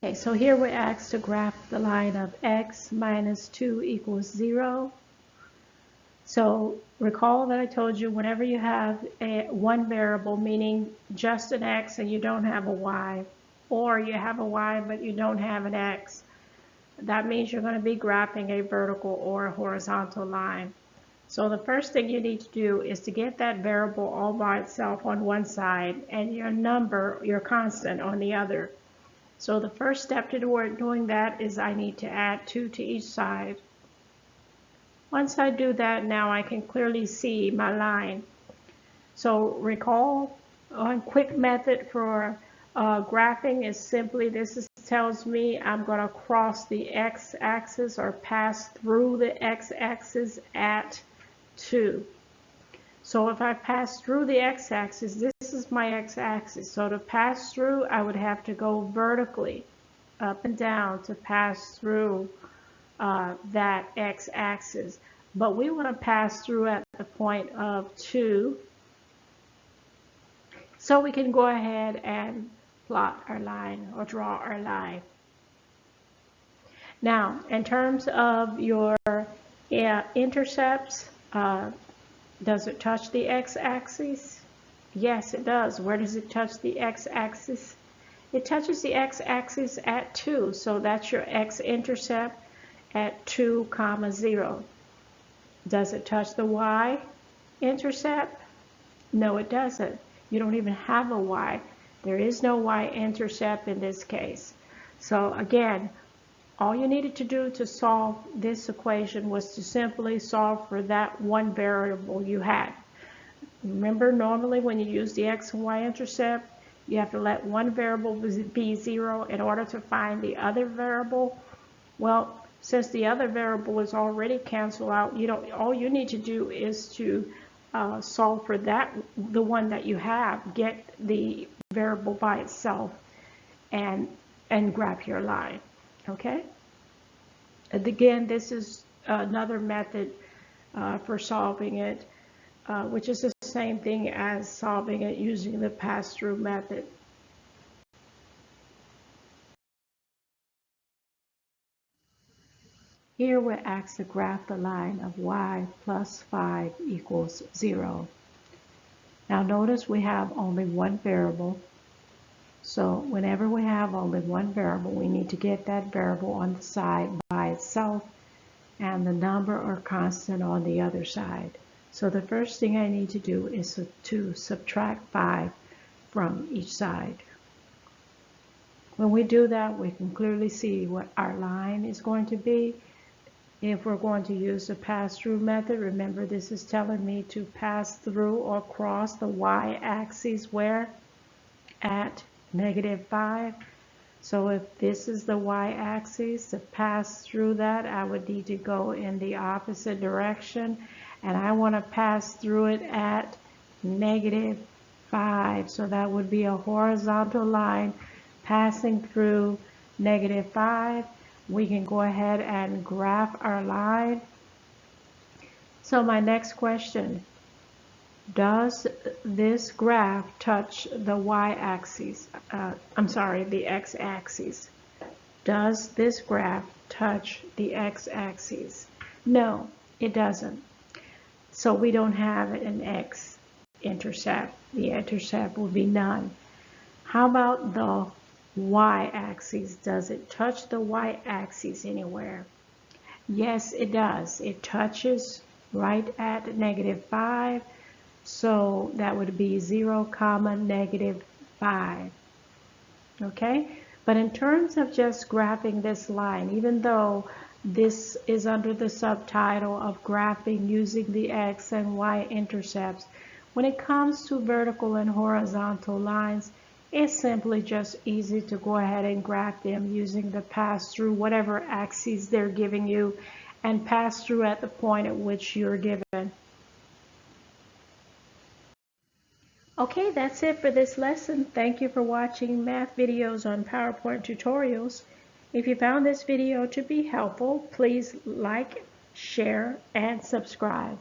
Okay, so here we're asked to graph the line of x minus 2 equals 0. So recall that I told you whenever you have one variable, meaning just an x and you don't have a y, or you have a y but you don't have an x, that means you're going to be graphing a vertical or a horizontal line. So the first thing you need to do is to get that variable all by itself on one side and your number, your constant, on the other. So the first step to doing that is I need to add 2 to each side. Once I do that, now I can clearly see my line. So recall, one quick method for graphing is simply, tells me I'm going to cross the x-axis or pass through the x-axis at 2. So if I pass through the x-axis, this is my x-axis. So to pass through, I would have to go vertically up and down to pass through that x-axis. But we want to pass through at the point of 2. So we can go ahead and plot our line or draw our line. Now, in terms of your intercepts, does it touch the x-axis? Yes, it does. Where does it touch the x-axis? It touches the x-axis at 2, so that's your x-intercept at 2, 0. Does it touch the y-intercept? No, it doesn't. You don't even have a y. There is no y-intercept in this case. So again, all you needed to do to solve this equation was to simply solve for that one variable you had. Remember, normally when you use the x and y intercept, you have to let one variable be 0 in order to find the other variable. Well, since the other variable is already canceled out, all you need to do is to solve for the one that you have, get the variable by itself, and graph your line. Okay? And again, this is another method for solving it, which is the same thing as solving it using the pass-through method. Here we're asked to graph the line of y plus 5 equals 0. Now notice we have only one variable. So whenever we have only one variable, we need to get that variable on the side by itself and the number or constant on the other side. So the first thing I need to do is to subtract 5 from each side. When we do that, we can clearly see what our line is going to be. If we're going to use the pass-through method, remember this is telling me to pass through or cross the y-axis where? At -5. So if this is the y-axis, to pass through that, I would need to go in the opposite direction, and I want to pass through it at -5. So that would be a horizontal line passing through -5. We can go ahead and graph our line. So my next question, does this graph touch the y-axis? The x-axis. Does this graph touch the x-axis? No, it doesn't. So we don't have an x-intercept. The intercept will be none. How about the y-axis? Does it touch the y-axis anywhere? Yes, it does. It touches right at -5. So that would be 0, -5. Okay? But in terms of just graphing this line, even though this is under the subtitle of graphing using the x and y intercepts, when it comes to vertical and horizontal lines, it's simply just easy to go ahead and graph them using the pass-through, whatever axes they're giving you, and pass through at the point at which you're given. Okay, that's it for this lesson. Thank you for watching math videos on PowerPoint tutorials. If you found this video to be helpful, please like, share, and subscribe.